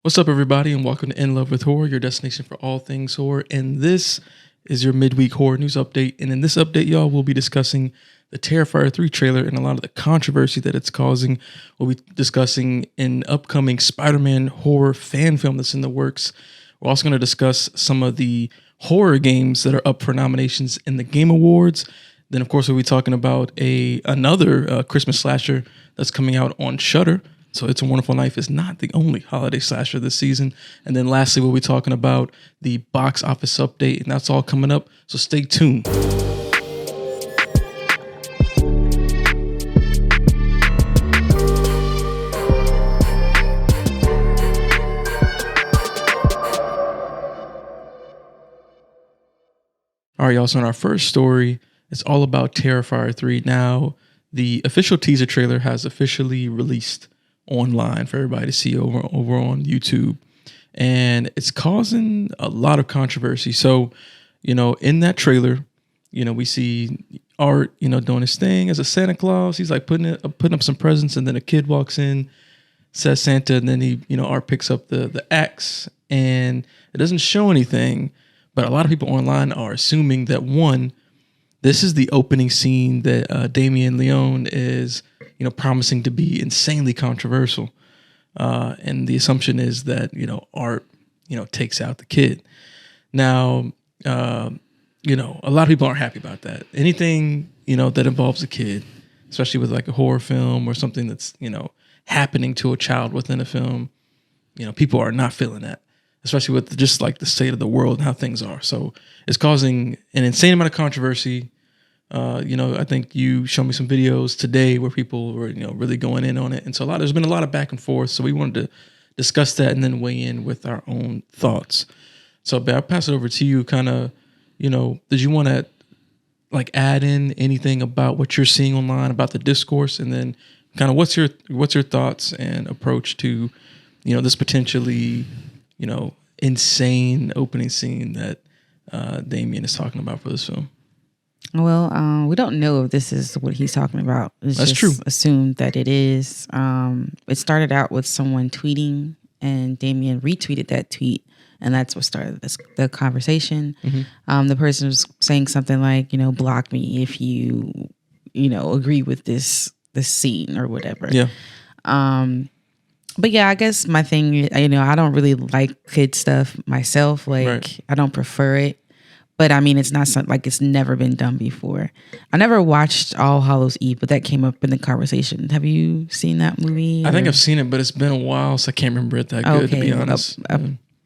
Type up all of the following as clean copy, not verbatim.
What's up, everybody, and welcome to In Love with Horror, your destination for all things horror. And this is your midweek horror news update. And in this update, y'all, we'll be discussing the Terrifier 3 trailer and a lot of the controversy that it's causing. We'll be discussing an upcoming SpiderMan horror fan film that's in the works. We're also going to discuss some of the horror games that are up for nominations in the Game Awards. Then, of course, we'll be talking about another Christmas slasher that's coming out on Shudder. So It's a Wonderful Life is not the only holiday slasher this season. And then lastly, we'll be talking about the box office update, and that's all coming up. So stay tuned. All right, y'all. So in our first story, it's all about Terrifier 3. Now, the official teaser trailer has officially released online for everybody to see over on YouTube, and it's causing a lot of controversy. So, in that trailer, we see Art, doing his thing as a Santa Claus. He's like putting up some presents, and then a kid walks in, says Santa, and then Art picks up the axe, and it doesn't show anything. But a lot of people online are assuming that this is the opening scene that Damien Leone is, promising to be insanely controversial. And the assumption is that, Art, takes out the kid. Now, a lot of people aren't happy about that. Anything, that involves a kid, especially with like a horror film or something that's, happening to a child within a film, people are not feeling that, especially with just like the state of the world and how things are. So it's causing an insane amount of controversy. I think you showed me some videos today where people were, really going in on it. And so there's been a lot of back and forth. So we wanted to discuss that and then weigh in with our own thoughts. So I'll pass it over to you. Kind of, did you want to like add in anything about what you're seeing online about the discourse, and then kind of what's your thoughts and approach to, this potentially, insane opening scene that Damien is talking about for this film? Well, we don't know if this is what he's talking about. It's That's just true. Assumed that it is. It started out with someone tweeting, and Damien retweeted that tweet, and that's what started the conversation. Mm-hmm. The person was saying something like, block me if you, agree with this scene or whatever. Yeah. But yeah, I guess my thing, I don't really like kid stuff myself. Like, right. I don't prefer it. But I mean, it's not something like it's never been done before. I never watched All Hallows Eve, but that came up in the conversation. Have you seen that movie? I think I've seen it, but it's been a while, so I can't remember it that good, to be honest.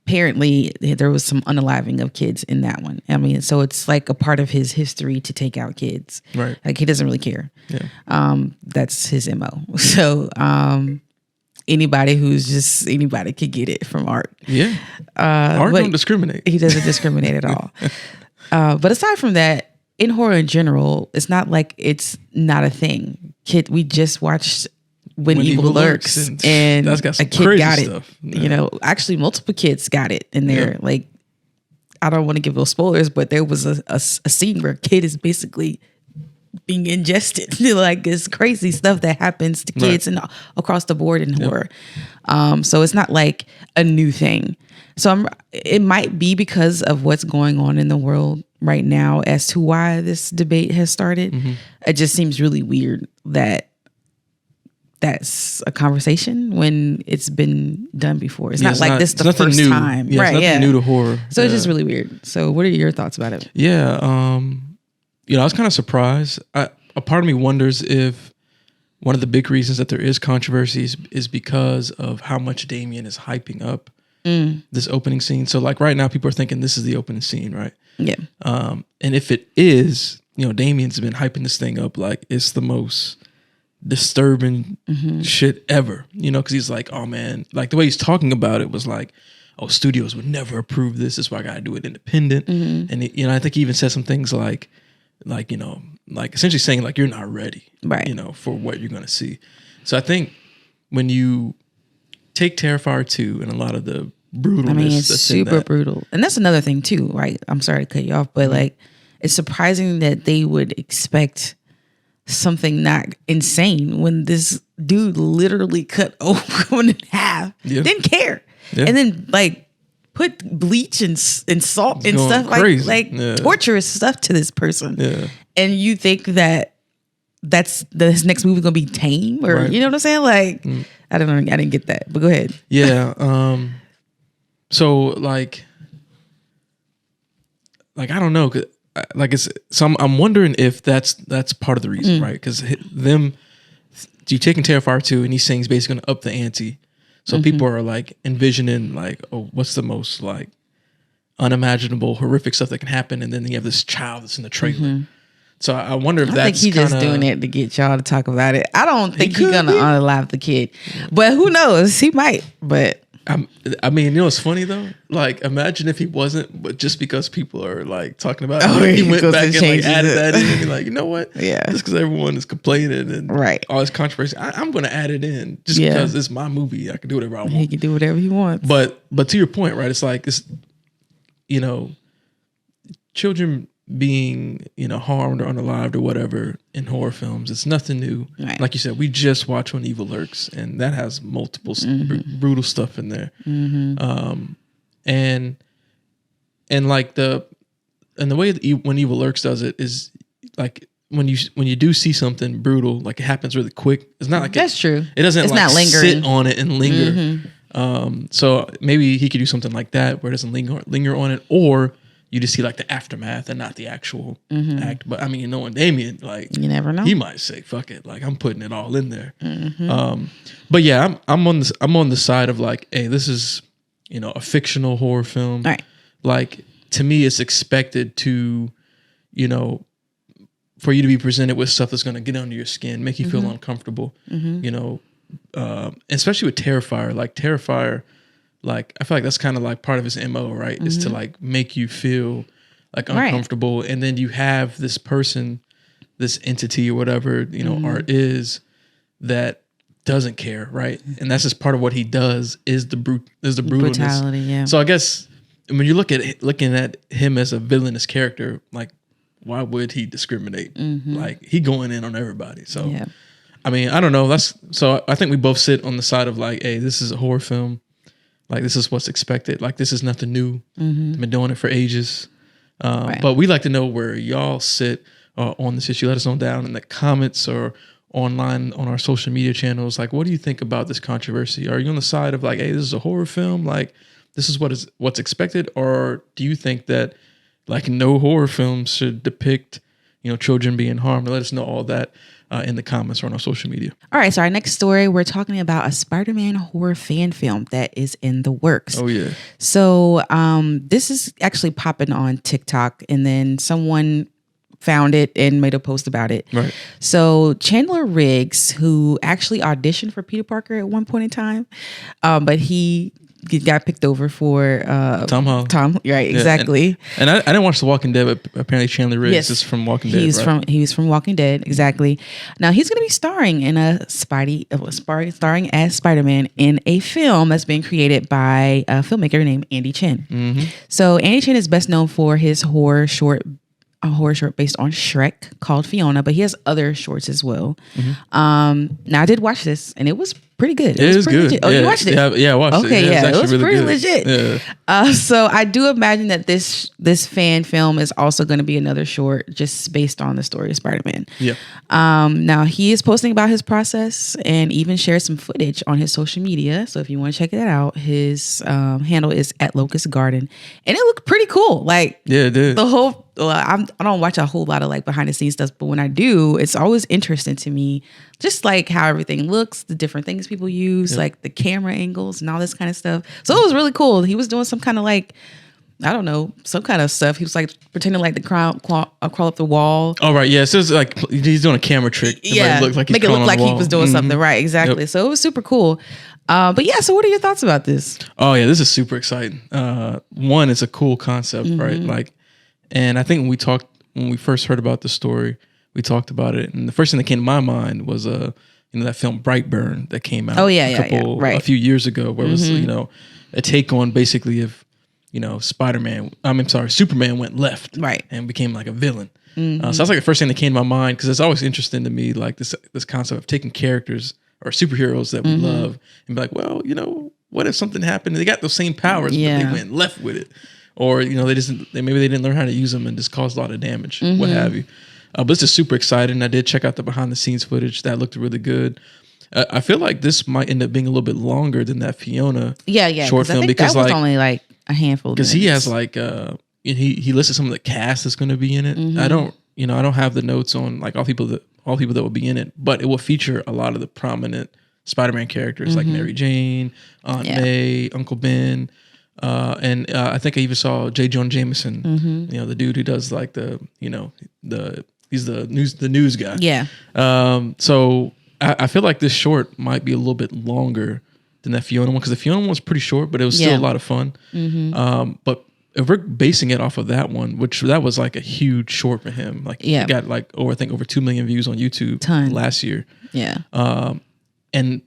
Apparently, there was some unaliving of kids in that one. I mean, so it's like a part of his history to take out kids. Right. Like, he doesn't really care. Yeah. That's his MO. So, anybody could get it from Art. Yeah. Art don't discriminate. He doesn't discriminate at all. But aside from that, in horror in general, it's not like it's not a thing. We just watched When Evil Lurks, and that's got some a kid got stuff. it. Yeah. Actually, multiple kids got it in there. Yeah. Like, I don't want to give those spoilers, but there was a scene where a kid is basically being ingested. Like, it's crazy stuff that happens to kids and across the board in horror. So it's not like a new thing. So it might be because of what's going on in the world right now as to why this debate has started. Mm-hmm. It just seems really weird that that's a conversation when it's been done before. It's not like this the first time. Yeah, right, it's nothing new to horror. So it's just really weird. So what are your thoughts about it? Yeah, I was kind of surprised. A part of me wonders if one of the big reasons that there is controversy is because of how much Damien is hyping up this opening scene. So like right now, people are thinking this is the opening scene, right? Yeah. And if it is, Damien's been hyping this thing up like it's the most disturbing shit ever, because he's like, oh man, like the way he's talking about it was like, oh, studios would never approve this. That's why I got to do it independent. Mm-hmm. And, I think he even said some things like essentially saying like, you're not ready, right? For what you're going to see. So I think when you take Terrifier 2 and a lot of the brutalness, it's super brutal. And that's another thing too, right? I'm sorry to cut you off, but like, it's surprising that they would expect something not insane when this dude literally cut Owen in half. Yeah. Didn't care. Yeah. and then like put bleach and salt and going stuff crazy. like torturous stuff to this person. Yeah. And you think that his next movie gonna be tame, or Right. you know what I'm saying? Like, I don't know. I didn't get that, but go ahead. Yeah. So like I don't know. Like it's some. I'm wondering if that's part of the reason, right? Because you taking Terrifier 2 and he's saying he's basically gonna up the ante. So people are like envisioning like, oh, what's the most like unimaginable, horrific stuff that can happen, and then you have this child that's in the trailer. So I wonder if I that's think he's just doing it to get y'all to talk about it. I don't think he's gonna unalive the kid, but who knows? He might. But I mean, you know what's funny though? Like, imagine if he wasn't, but just because people are like talking about it, Oh, he he went goes back and and like changes added it. that in and be like, you know what? Yeah. Just because everyone is complaining and Right. all this controversy, I'm going to add it in just Yeah. because it's my movie. I can do whatever I he want. can do whatever he wants. But to your point, right? It's like you know, children being harmed or unalived or whatever in horror films, it's nothing new. Right. Like you said, we just watched When Evil Lurks, and that has multiple brutal stuff in there. And like the way that When Evil Lurks does it is like when you do see something brutal, like it happens really quick. It's not like That's true. It doesn't It's like not lingering. sit on it and linger. So maybe he could do something like that where it doesn't linger on it, or you just see like the aftermath and not the actual act. But I mean, knowing Damien, like You never know. he might say, "Fuck it," like I'm putting it all in there. But yeah, I'm on the side of like, hey, this is a fictional horror film. Right. Like to me, it's expected to, for you to be presented with stuff that's going to get under your skin, make you feel uncomfortable. Especially with Terrifier. Like Terrifier, like I feel like that's kind of like part of his MO, right? Is to like make you feel like uncomfortable, and then you have this person, this entity or whatever art is, that doesn't care, right? And that's just part of what he does is the brutalness. Brutality, yeah. So I guess when you looking at him as a villainous character, like why would he discriminate? Like he going in on everybody. So Yeah. I mean, I don't know. So I think we both sit on the side of like, hey, this is a horror film. Like this is what's expected. Like this is nothing new. They've been doing it for ages. Right. But we like to know where y'all sit on this issue. Let us know down in the comments or online on our social media channels. Like, what do you think about this controversy? Are you on the side of like, hey, this is a horror film? Like, this is what's expected? Or do you think that like no horror films should depict, children being harmed? Let us know all that in the comments or on our social media. All right, so our next story, we're talking about a Spider-Man horror fan film that is in the works. Oh yeah. So this is actually popping on TikTok, and then someone found it and made a post about it. Right. So Chandler Riggs, who actually auditioned for Peter Parker at one point in time, but he got picked over for Tom Holland. Right, Yeah, exactly. And I didn't watch The Walking Dead, but apparently Chandler Riggs is from Walking Dead. He was from Walking Dead, exactly. Now he's going to be starring in starring as Spider-Man in a film that's being created by a filmmaker named Andy Chen. So Andy Chen is best known for his horror short based on Shrek called Fiona, but he has other shorts as well. Now I did watch this, and it was pretty good. It was pretty good. legit. Oh, yeah, you watched it? Yeah, I watched it. Okay, yeah, it was really pretty good. legit. Yeah. So I do imagine that this fan film is also going to be another short, just based on the story of Spider-Man. Yeah. Now he is posting about his process and even shared some footage on his social media. So if you want to check that out, his handle is @LocustGarden, and it looked pretty cool. Like Yeah, it did. the whole. Well, I don't watch a whole lot of like behind the scenes stuff, but when I do, it's always interesting to me, just like how everything looks, the different things people use, like the camera angles and all this kind of stuff. So it was really cool. He was doing some kind of like, I don't know, some kind of stuff. He was like pretending like to crawl up the wall. Oh right, yeah. So it's like he's doing a camera trick. To Yeah, make it look like he was doing something. Right, exactly. Yep. So it was super cool. But yeah, so what are your thoughts about this? Oh yeah, this is super exciting. One, it's a cool concept, right? Like, and I think when we first heard about the story, we talked about it, and the first thing that came to my mind was that film Brightburn that came out a few years ago, where it was a take on basically if Superman went left, Right, and became like a villain. So that's like the first thing that came to my mind, because it's always interesting to me, like this concept of taking characters or superheroes that we love and be like, well, what if something happened? They got those same powers, but they went left with it, or maybe they didn't learn how to use them and just caused a lot of damage, what have you. But this is super exciting. I did check out the behind the scenes footage. That looked really good. I feel like this might end up being a little bit longer than that Fiona short film, because that was only like a handful. Because he has like he listed some of the cast that's going to be in it. I don't have the notes on like all people that will be in it, but it will feature a lot of the prominent Spider-Man characters like Mary Jane, Aunt May, Uncle Ben, and I think I even saw J. Jonah Jameson. The dude who does like he's the news guy. Yeah. So I feel like this short might be a little bit longer than that Fiona one, because the Fiona one was pretty short, but it was still a lot of fun. But if we're basing it off of that one, that was like a huge short for him. Like it got like over 2 million views on YouTube last year. Yeah. And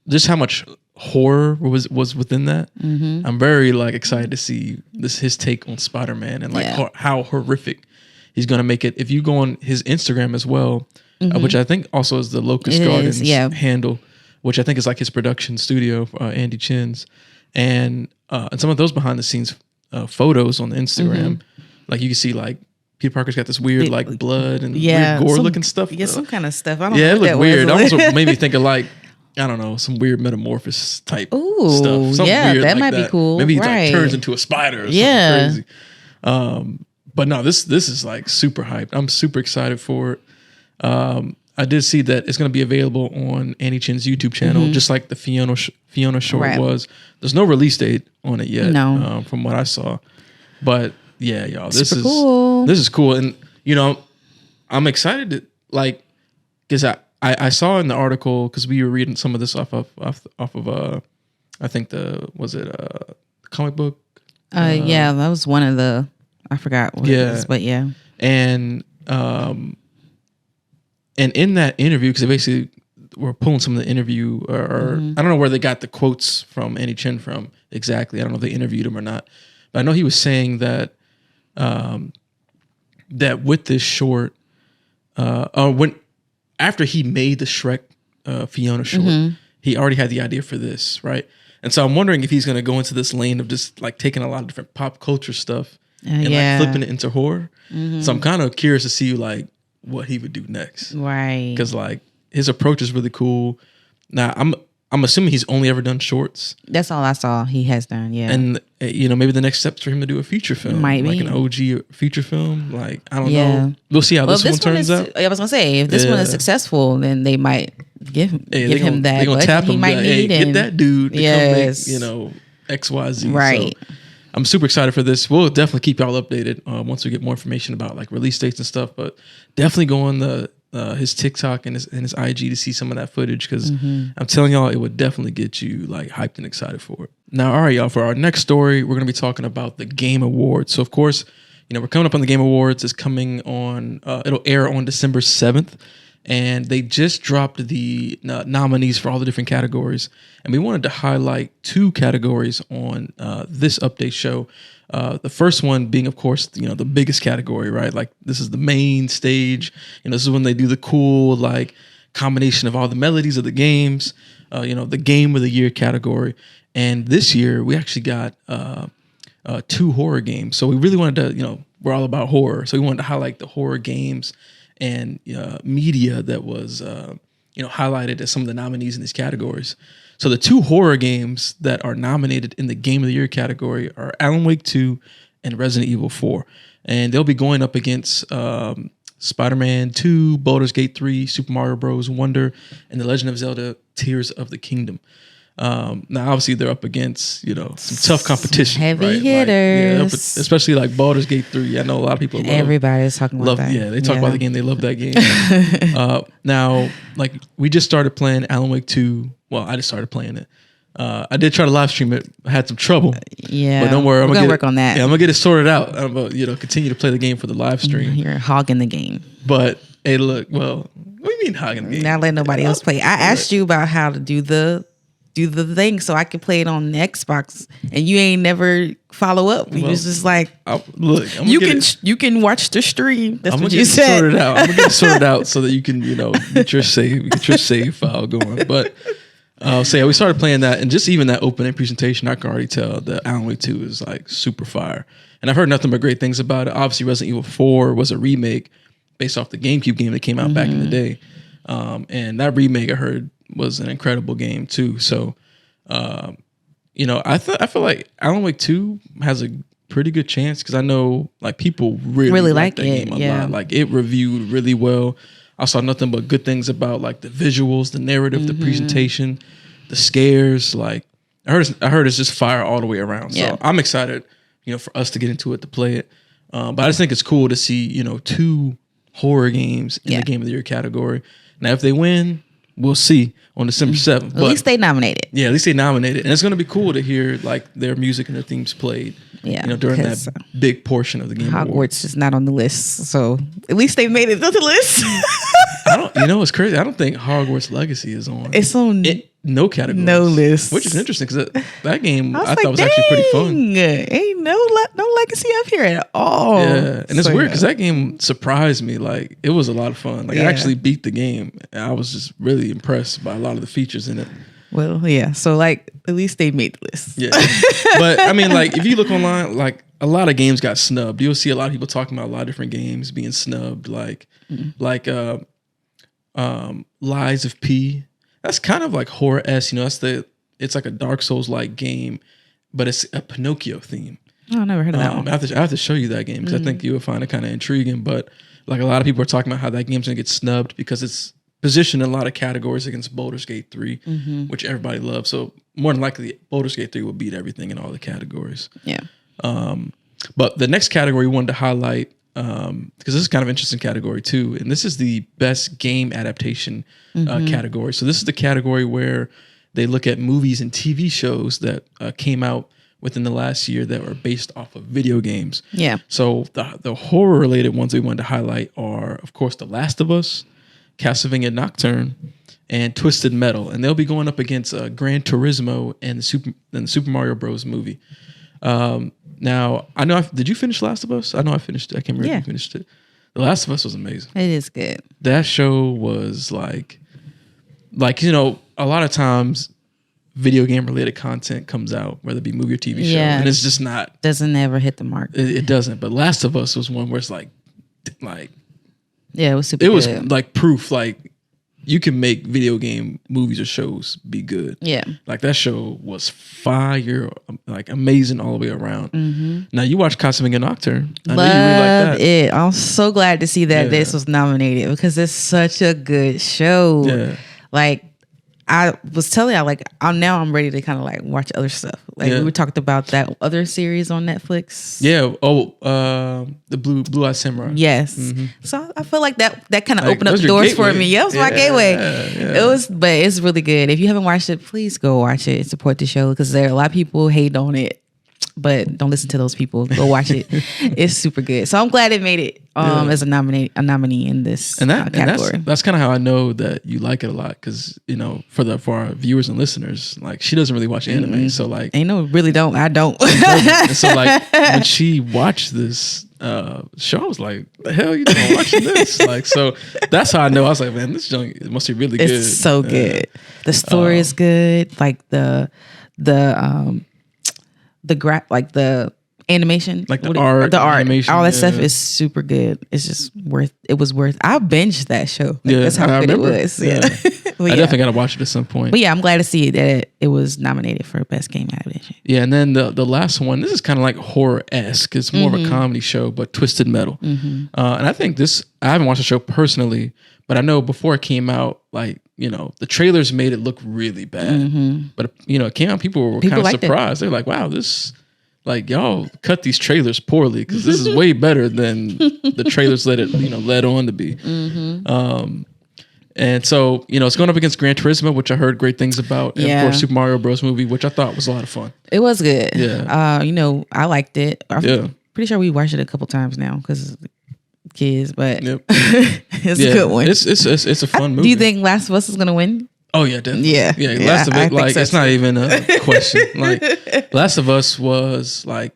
just how much horror was within that. I'm very like excited to see his take on Spider-Man and like how horrific he's gonna make it. If you go on his Instagram as well, which I think also is the Locust Gardens handle, which I think is like his production studio, Andy Chin's, and some of those behind the scenes photos on the Instagram, like you can see like Peter Parker's got this weird like blood and weird gore looking stuff. Yeah, some kind of stuff. I don't know. Yeah, it looked weird. It almost made me think of like, I don't know, some weird Metamorphosis type stuff. Something weird that like might be cool. Maybe he like turns into a spider or something crazy. But no, this is like super hyped. I'm super excited for it. I did see that it's going to be available on Andy Chin's YouTube channel, just like the Fiona short was. There's no release date on it yet, from what I saw. But yeah, y'all, this is cool. This is cool, and I'm excited to like, because I saw in the article, because we were reading some of this off of I think the comic book. Yeah, that was one of the, I forgot what it was, but yeah, and in that interview, because they basically were pulling some of the interview, or I don't know where they got the quotes from Andy Chin from exactly. I don't know if they interviewed him or not, but I know he was saying that that with this short, after he made the Shrek Fiona short, he already had the idea for this, right? And so I'm wondering if he's going to go into this lane of just like taking a lot of different pop culture stuff and like flipping it into horror. So I'm kind of curious to see like what he would do next, right? Because like his approach is really cool. Now I'm assuming he's only ever done shorts. That's all I saw he has done. Yeah, and maybe the next step's for him to do a feature film, might like be an OG feature film. Like I don't know. We'll see how this one turns out. I was gonna say, if this one is successful, then they might give him that. They're gonna tap him. He might need get that dude to come make XYZ. Right. So I'm super excited for this. We'll definitely keep y'all updated once we get more information about like release dates and stuff. But definitely go on his TikTok and his IG to see some of that footage, because I'm telling y'all, it would definitely get you like hyped and excited for it. Now, all right, y'all, for our next story, we're gonna be talking about the Game Awards. So of course, we're coming up on the Game Awards. It's coming on. It'll air on December 7th. And they just dropped the nominees for all the different categories. And we wanted to highlight 2 categories on this update show. The first one being, of course, the biggest category, right? Like this is the main stage. This is when they do the cool like combination of all the melodies of the games, the Game of the Year category. And this year we actually got 2 horror games. So we really wanted to, we're all about horror. So we wanted to highlight the horror games and media that was highlighted as some of the nominees in these categories. So the 2 horror games that are nominated in the Game of the Year category are Alan Wake 2 and Resident Evil 4. And they'll be going up against Spider-Man 2, Baldur's Gate 3, Super Mario Bros. Wonder, and The Legend of Zelda Tears of the Kingdom. Now, obviously, they're up against, some tough competition. Heavy hitters. Like, especially like Baldur's Gate 3. I know a lot of people everybody's talking about that. Yeah, they talk about the game. They love that game. Now, like, we just started playing Alan Wake 2. Well, I just started playing it. I did try to live stream it. I had some trouble. Yeah. But don't worry. I'm going to work on that. Yeah, I'm going to get it sorted out. I'm going to, continue to play the game for the live stream. You're hogging the game. But, hey, look, well, what do you mean hogging the game? Not letting nobody else play. I asked you about how to do the thing so I could play it on the Xbox, and you ain't never follow up. You was just like, you can watch the stream. That's what you said. I'm gonna get it sorted out so that you can get your save file going. But So yeah, we started playing that, and just even that opening presentation, I can already tell that Alan Wake 2 is like super fire. And I've heard nothing but great things about it. Obviously, Resident Evil 4 was a remake based off the GameCube game that came out back in the day. And that remake I heard was an incredible game too. So, you know, I feel like Alan Wake 2 has a pretty good chance because I know like people really like that game a lot. Like it reviewed really well. I saw nothing but good things about like the visuals, the narrative, the presentation, the scares. Like I heard it's just fire all the way around. So I'm excited, you know, for us to get into it, to play it. But I just think it's cool to see, you know, 2 horror games in the Game of the Year category. Now, if they win, we'll see on December 7th. At least they nominated. Yeah, at least they nominated. And it's going to be cool to hear like their music and their themes played. Yeah, you know, during that big portion of the Game Awards. Hogwarts is not on the list, so at least they made it to the list. You know what's crazy? I don't think Hogwarts Legacy is on. It's on no categories, no list, which is interesting because that game I thought was actually pretty fun. Ain't no Legacy up here at all. Yeah, and it's weird because that game surprised me. Like it was a lot of fun. Like I actually beat the game, and I was just really impressed by a lot of the features in it. Well, yeah. So like, at least they made the list. Yeah, but I mean, like if you look online, like a lot of games got snubbed. You'll see a lot of people talking about a lot of different games being snubbed. Like Lies of P. That's kind of like horror-esque. You know, it's like a Dark Souls like game, but it's a Pinocchio theme. Oh, I never heard of that one. I have to show you that game because I think you would find it kind of intriguing. But like a lot of people are talking about how that game's gonna get snubbed because it's positioned in a lot of categories against Baldur's Gate 3, which everybody loves. So more than likely, Baldur's Gate 3 will beat everything in all the categories. Yeah. But the next category we wanted to highlight, because this is kind of interesting category too, and this is the best game adaptation category. So this is the category where they look at movies and TV shows that came out within the last year that were based off of video games. Yeah. So the horror related ones we wanted to highlight are, of course, The Last of Us, Castlevania Nocturne, and Twisted Metal, and they'll be going up against Gran Turismo and the Super Mario Bros. Movie. Now, I know. Did you finish Last of Us? I know I finished it. I can't remember if you finished it. The Last of Us was amazing. It is good. That show was like you know, a lot of times video game related content comes out, whether it be movie or TV show, and it's just not doesn't ever hit the mark. It doesn't. But Last of Us was one where it's like yeah, it was super. It was like proof, like you can make video game movies or shows be good. Yeah, like that show was fire, like amazing all the way around. Now you watch Castlevania Nocturne. I know you really like that. It. I'm so glad to see that this was nominated because it's such a good show. Yeah, like I was telling you, like I'm ready to kind of like watch other stuff. Like we talked about that other series on Netflix. Yeah. The Blue Eye Samurai. Yes. So I feel like that kind of opened up doors for me. Yeah, it was my gateway. Yeah. It was, but it's really good. If you haven't watched it, please go watch it and support the show because there are a lot of people hate on it. But don't listen to those people. Go watch it. It's super good. So I'm glad it made it as a nominee in this category. And that's kind of how I know that you like it a lot because you know for our viewers and listeners, like she doesn't really watch anime, so like I don't. And so like when she watched this show, I was like, "The hell you doing watching this?" Like so that's how I know. I was like, "Man, this junk must be really good." It's so good. The story is good. Like the animation, like the art, animation, all that stuff is super good. It's just worth. I binged that show. Like, that's how good it was. Yeah, I definitely got to watch it at some point. But yeah, I'm glad to see that it was nominated for best game adaptation. Yeah, and then the last one. This is kind of like horror-esque. It's more of a comedy show, but Twisted Metal. And I think I haven't watched the show personally, but I know before it came out, like you know, the trailers made it look really bad. But you know, it came out. People were kind of surprised. They're like, "Wow, this." Like y'all cut these trailers poorly because this is way better than the trailers led on to be. And so you know it's going up against Gran Turismo, which I heard great things about, and of course Super Mario Bros. Movie, which I thought was a lot of fun. It was good. Yeah. You know I liked it. I'm pretty sure we watched it a couple times now because kids, but it's a good one. It's a fun movie. Do you think Last of Us is going to win? Oh yeah, definitely. Yeah. Last of Us, like it's not even a question. Like Last of Us was like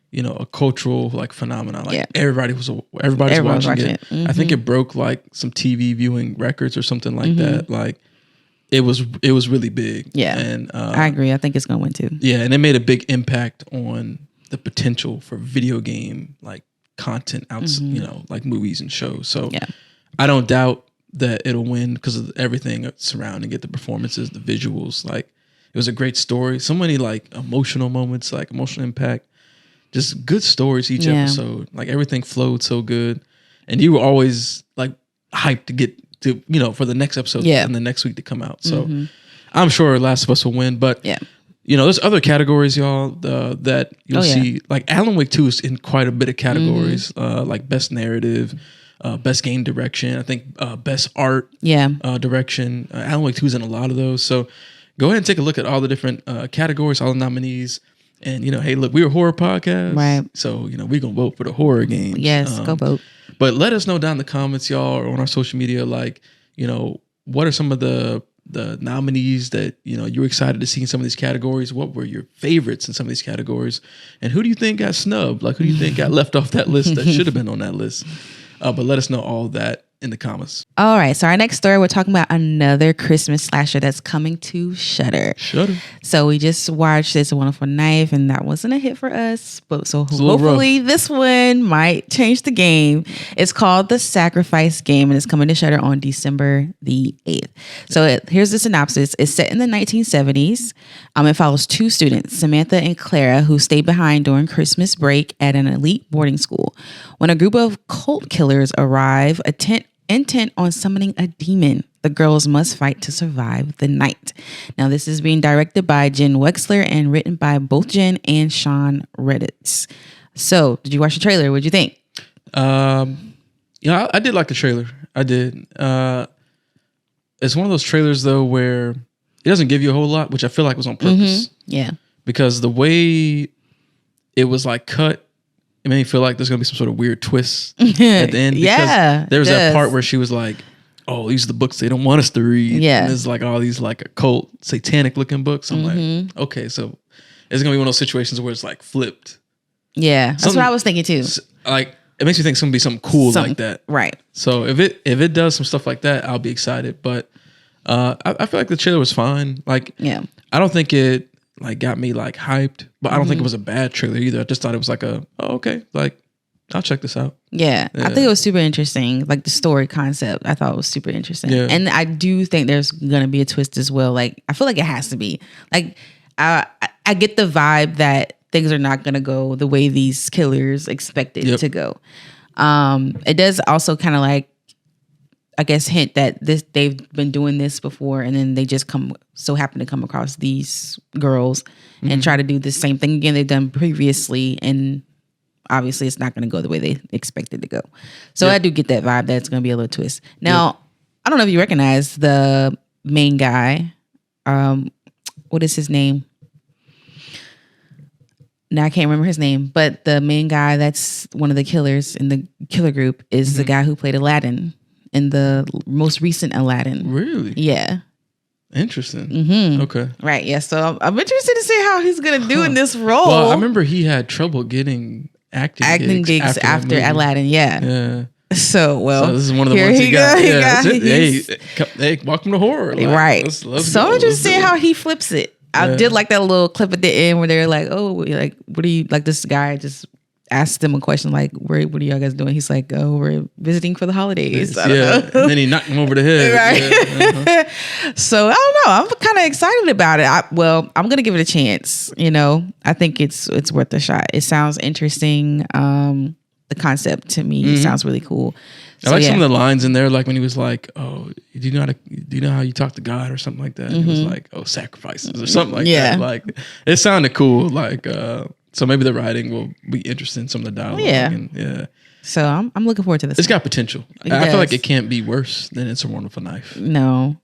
you know a cultural like phenomenon. Like everybody's watching it. I think it broke like some TV viewing records or something like that. Like it was really big. Yeah, and I agree. I think it's gonna win too. Yeah, and it made a big impact on the potential for video game like content out, like movies and shows. So Yeah. I don't doubt that it'll win because of everything surrounding it, the performances, the visuals. Like it was a great story. So many like emotional moments, like emotional impact. Just good stories each episode. Like everything flowed so good, and you were always like hyped to get to for the next episode and the next week to come out. So I'm sure Last of Us will win, but there's other categories, y'all, that you'll see. Like Alan Wake 2 is in quite a bit of categories, like best narrative, best game direction. I think best art direction. Alan Wake 2 is in a lot of those. So go ahead and take a look at all the different categories, all the nominees. And, hey, look, we're a horror podcast. Right. So, we're going to vote for the horror games. Yes, go vote. But let us know down in the comments, y'all, or on our social media, like, what are some of the nominees that, you're excited to see in some of these categories? What were your favorites in some of these categories? And who do you think got snubbed? Like, who do you think got left off that list that should have been on that list? But let us know all that in the comments. All right. So our next story, we're talking about another Christmas slasher that's coming to Shudder. So we just watched It's a Wonderful Knife, and that wasn't a hit for us. But so hopefully this one might change the game. It's called The Sacrifice Game, and it's coming to Shudder on December the 8th. So here's the synopsis. It's set in the 1970s. It follows two students, Samantha and Clara, who stay behind during Christmas break at an elite boarding school. When a group of cult killers arrive, intent on summoning a demon, the girls must fight to survive the night. Now, this is being directed by Jen Wexler and written by both Jen and Sean Redditz. So, did you watch the trailer? What'd you think? I did like the trailer. I did. It's one of those trailers, though, where it doesn't give you a whole lot, which I feel like was on purpose. Yeah. Because the way it was like cut, it made me feel like there's going to be some sort of weird twist at the end. Because there was that part where she was like, oh, these are the books they don't want us to read. Yeah. And there's like all these like occult, satanic looking books. I'm like, okay, so it's going to be one of those situations where it's like flipped. Yeah. That's what I was thinking too. Like, it makes me think it's going to be something cool like that. Right. So if it does some stuff like that, I'll be excited. But I feel like the trailer was fine. Like, I don't think it like got me like hyped, but I don't think it was a bad trailer either. I just thought it was like okay, like I'll check this out. Yeah. I think it was super interesting. Like the story concept, I thought was super interesting. Yeah. And I do think there's gonna be a twist as well. Like I feel like it has to be. Like I get the vibe that things are not gonna go the way these killers expected to go. It does also kind of like, I guess, hint that they've been doing this before, and then they just happen to come across these girls and try to do the same thing again they've done previously, and obviously it's not going to go the way they expected to go. So I do get that vibe that it's going to be a little twist. Now, I don't know if you recognize the main guy. What is his name? Now I can't remember his name, but the main guy that's one of the killers in the killer group is the guy who played Aladdin in the most recent Aladdin. Really? Yeah. Interesting. Okay. Right. Yeah. So I'm interested to see how he's going to do in this role. Well, I remember he had trouble getting acting gigs after Aladdin. Yeah. Yeah. So this is one of the ones he got. Hey, welcome to horror. Like, right. Let's so I'm just seeing how he flips it. I did like that little clip at the end where they're like, "Oh, like, what do you like?" This guy just asked them a question like, "What are y'all guys doing?" He's like, "Oh, we're visiting for the holidays." And then he knocked him over the head. Right. So I don't know. I'm kind of excited about it. I'm gonna give it a chance. I think it's worth a shot. It sounds interesting. The concept to me sounds really cool. I like some of the lines in there, like when he was like, "Oh, do you know how you talk to God?" or something like that. He was like, "Oh, sacrifices" or something like that. Like it sounded cool. Like so maybe the writing will be interesting. Some of the dialogue. And, So I'm looking forward to this. It's got potential. I feel like it can't be worse than It's a Wonderful Knife. No.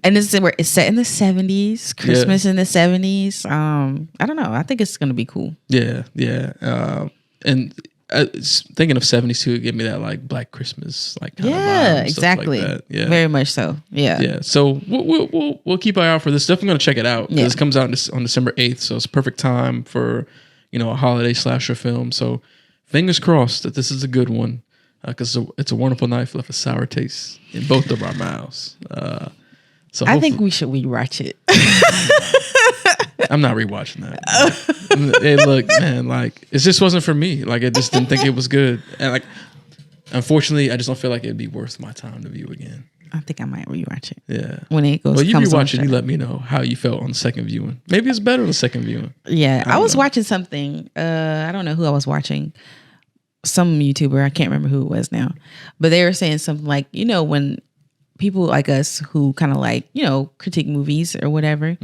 And it's set in the 70s, Christmas in the 70s. I don't know. I think it's going to be cool. Yeah. And thinking of 70s too, it gave me that like Black Christmas like kind of vibe, exactly. Like that. Yeah, very much so. Yeah. So we'll keep an eye out for this. Definitely gonna check it out. This comes out on December 8th, so it's a perfect time for a holiday slasher film. So fingers crossed that this is a good one, because It's a Wonderful Knife left a sour taste in both of our mouths. So I think we should rewatch it. I'm not rewatching that. Hey, look, man, like it just wasn't for me. Like I just didn't think it was good, and like unfortunately, I just don't feel like it'd be worth my time to view again. I think I might rewatch it. Yeah, when it goes. Well, you comes rewatch it. on You let me know how you felt on the second viewing. Maybe it's better on the second viewing. Yeah, I was watching something. I don't know who I was watching. Some YouTuber. I can't remember who it was now, but they were saying something like, when people like us who kind of like, critique movies or whatever,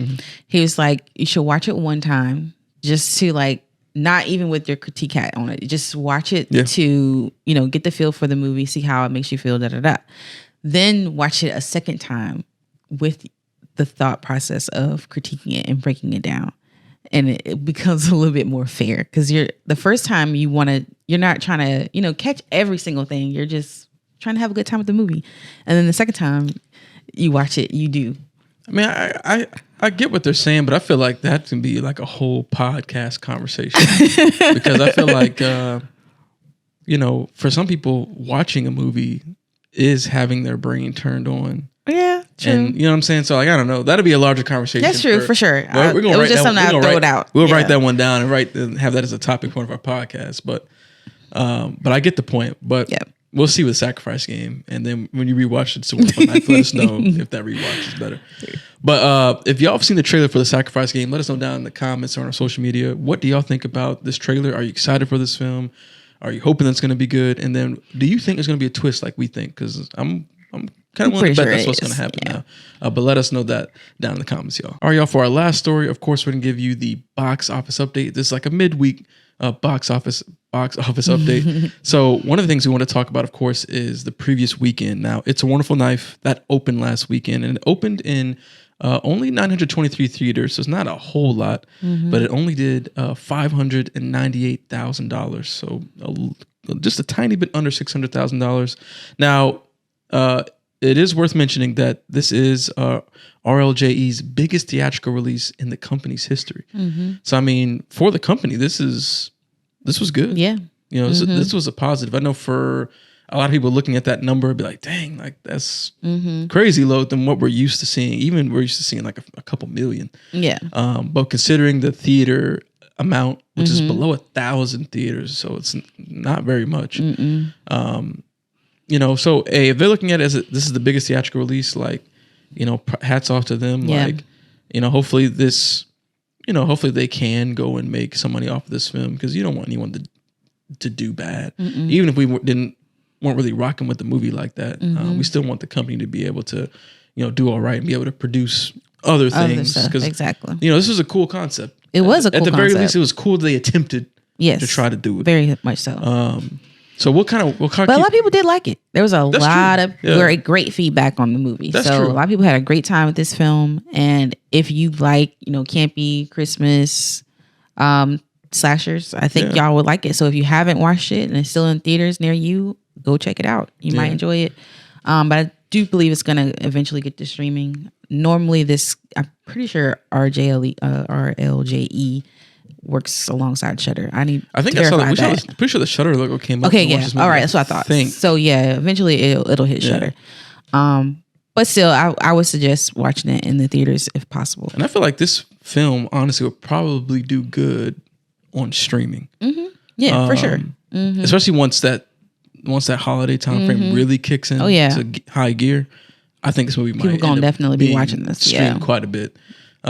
he was like, you should watch it one time just to like, not even with your critique hat on it, just watch it to, get the feel for the movie, see how it makes you feel, Then watch it a second time with the thought process of critiquing it and breaking it down. And it becomes a little bit more fair because the first time you're not trying to, catch every single thing. You're just trying to have a good time with the movie. And then the second time you watch it, you do. I mean, I get what they're saying, but I feel like that can be like a whole podcast conversation because I feel like, for some people watching a movie is having their brain turned on. Yeah, true. And you know what I'm saying? So like, I don't know. That'll be a larger conversation. That's true, for sure. We're gonna it was just something I'll throw it out. We'll write that one down and have that as a topic for one of our podcasts. But I get the point. But we'll see with Sacrifice Game. And then when you rewatch it, so let us know if that rewatch is better. But if y'all have seen the trailer for the Sacrifice Game, let us know down in the comments or on our social media. What do y'all think about this trailer? Are you excited for this film? Are you hoping that's going to be good? And then do you think there's going to be a twist like we think? Because I'm kind of willing to bet that's what's going to happen now. But let us know that down in the comments, y'all. All right, y'all, for our last story, of course, we're going to give you the box office update. This is like a midweek box office update. So one of the things we want to talk about, of course, is the previous weekend. Now, It's a Wonderful Knife that opened last weekend, and it opened in only 923 theaters, so it's not a whole lot, but it only did $598,000, so just a tiny bit under $600,000. Now, it is worth mentioning that this is RLJE's biggest theatrical release in the company's history. So, I mean, for the company, this was good. Yeah. This was a positive. I know for a lot of people looking at that number be like, dang, like that's crazy low than what we're used to seeing. Even we're used to seeing like a couple million. Yeah. But considering the theater amount, which is below 1,000 theaters, so it's not very much. So if they're looking at it as this is the biggest theatrical release, like, hats off to them. Yeah. Like, hopefully hopefully they can go and make some money off of this film because you don't want anyone to do bad. Even if we weren't really rocking with the movie like that, we still want the company to be able to, do all right and be able to produce other things. Because exactly, this was a cool concept. It was a cool concept. At the very least, it was cool they attempted to try to do it. Very much so. So we'll kind of. But a lot of people did like it. There was a lot of great feedback on the movie. That's true. A lot of people had a great time with this film. And if you like, campy Christmas slashers, I think y'all would like it. So if you haven't watched it and it's still in theaters near you, go check it out. You might enjoy it. But I do believe it's going to eventually get to streaming. Normally, I'm pretty sure RLJE works alongside Shudder. I think I saw that. Pretty sure the Shudder logo came up. Okay, yeah. All right, that's what I thought. So yeah, eventually it'll hit Shudder. But still, I would suggest watching it in the theaters if possible. And I feel like this film, honestly, would probably do good on streaming. Yeah, for sure. Especially once that holiday time frame really kicks in to high gear. I think this movie might definitely be watching this. Streamed quite a bit.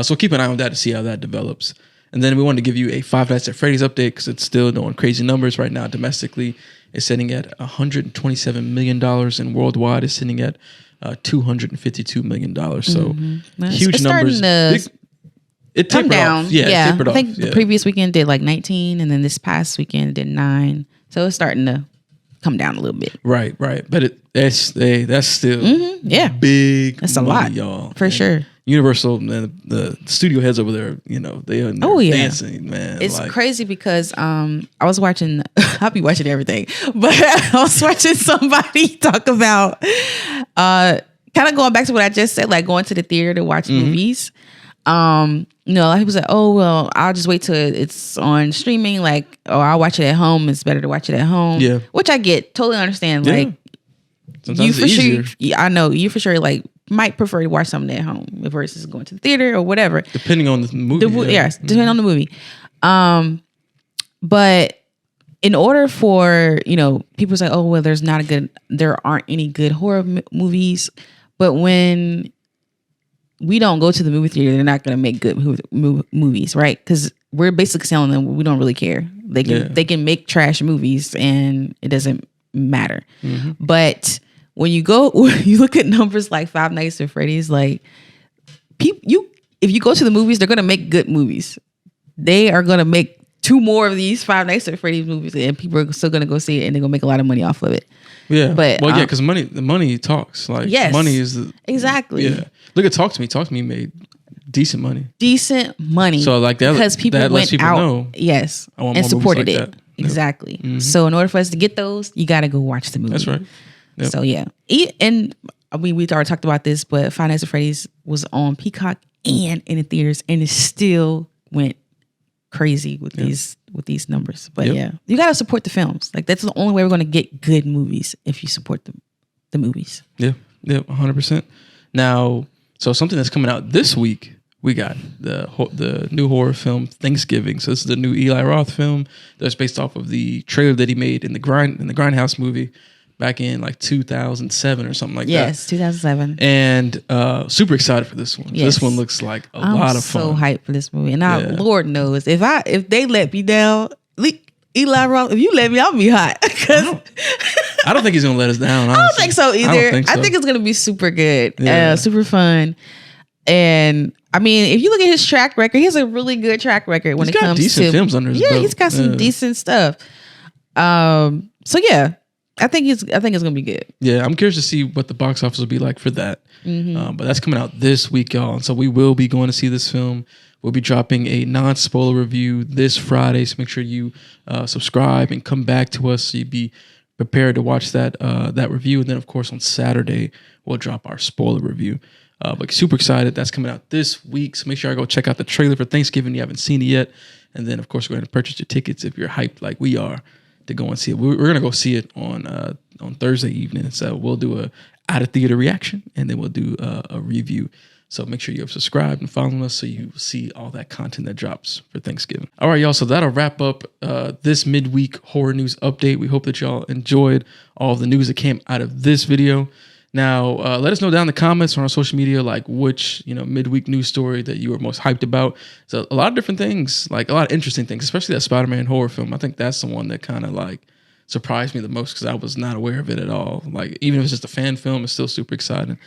So keep an eye on that to see how that develops. And then we wanted to give you a Five Nights at Freddy's update because it's still doing crazy numbers right now domestically. It's sitting at $127 million and worldwide is sitting at $252 million. So huge numbers. It come down. Off. Yeah, it tapered I think off. The previous weekend did like 19 and then this past weekend it did 9. So it's starting to come down a little bit. Right. But that's still big. That's a lot, y'all. For sure. Universal and the studio heads over there, they are dancing, man. It's crazy because I was watching, I'll be watching everything, but I was watching somebody talk about kind of going back to what I just said, like going to the theater to watch movies. A lot of people say, oh, well, I'll just wait till it's on streaming, like, or I'll watch it at home. It's better to watch it at home. Yeah. Which I get, totally understand. Like, Sometimes you it's for easier. sure, yeah, I know you for sure like might prefer to watch something at home versus going to the theater or whatever. Depending on the movie. Yes, depending on the movie. But in order for, people say, oh, well, there aren't any good horror movies. But when we don't go to the movie theater, they're not going to make good movies, right? Because we're basically selling them. We don't really care. They can make trash movies and it doesn't matter. Mm-hmm. But when you look at numbers like Five Nights at Freddy's, like if you go to the movies, they're going to make good movies. They are going to make 2 more of these Five Nights at Freddy's movies, and people are still gonna go see it, and they're gonna make a lot of money off of it. Yeah, but because the money talks. Like, yes, money is exactly. Yeah, look at Talk to Me. Talk to Me made decent money. So like that, because people went out, know, yes, and supported it. That. Exactly. Yep. Mm-hmm. So in order for us to get those, you got to go watch the movie. That's right. Yep. So yeah, and we already talked about this, but Five Nights at Freddy's was on Peacock and in the theaters, and it still went crazy with these numbers. But yeah, you got to support the films. Like that's the only way we're going to get good movies, if you support the movies. Yeah, 100%. Now, so something that's coming out this week, we got the new horror film Thanksgiving. So this is the new Eli Roth film that's based off of the trailer that he made in the Grindhouse movie back in like 2007 or something like that. Yes, 2007. And super excited for this one. Yes. This one looks like a lot of fun. I'm so hyped for this movie. And Lord knows, if they let me down, Eli Roth, if you let me, I'll be hot. I don't think he's going to let us down, honestly. I don't think so either. I think it's going to be super good. Super fun. And I mean, if you look at his track record, he has a really good track record when it comes to decent films under his belt. He's got some decent stuff. So yeah, I think it's gonna be good. Yeah, I'm curious to see what the box office will be like for that. Mm-hmm. But that's coming out this week, y'all. And so we will be going to see this film. We'll be dropping a non-spoiler review this Friday. So make sure you subscribe and come back to us so you be prepared to watch that review. And then, of course, on Saturday we'll drop our spoiler review. But super excited. That's coming out this week. So make sure I go check out the trailer for Thanksgiving if you haven't seen it yet. And then, of course, go ahead and purchase your tickets if you're hyped like we are to go and see it. We're going to go see it on Thursday evening. So we'll do a out-of-theater reaction, and then we'll do a review. So make sure you have subscribed and following us so you see all that content that drops for Thanksgiving. All right, y'all. So that'll wrap up this midweek horror news update. We hope that y'all enjoyed all of the news that came out of this video. Now, let us know down in the comments or on social media, like which, midweek news story that you were most hyped about. So a lot of different things, like a lot of interesting things, especially that SpiderMan horror film. I think that's the one that kind of like surprised me the most because I was not aware of it at all. Like, even if it's just a fan film, it's still super exciting.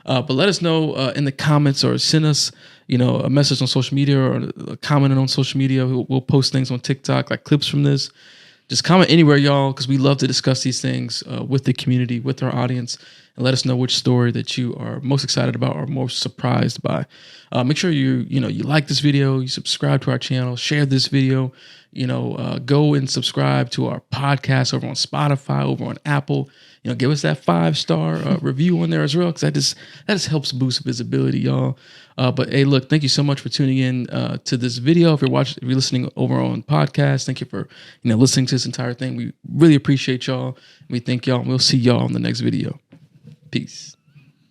But let us know in the comments or send us, a message on social media or comment on social media. We'll post things on TikTok, like clips from this. Just comment anywhere, y'all, because we love to discuss these things with the community, with our audience, and let us know which story that you are most excited about or most surprised by. Make sure you like this video, you subscribe to our channel, share this video, go and subscribe to our podcast over on Spotify, over on Apple. Give us that 5-star review on there as well, because that just helps boost visibility, y'all. But hey, look, thank you so much for tuning in to this video. If you're listening over on podcast, thank you for listening to this entire thing. We really appreciate y'all. We thank y'all, and we'll see y'all in the next video. Peace.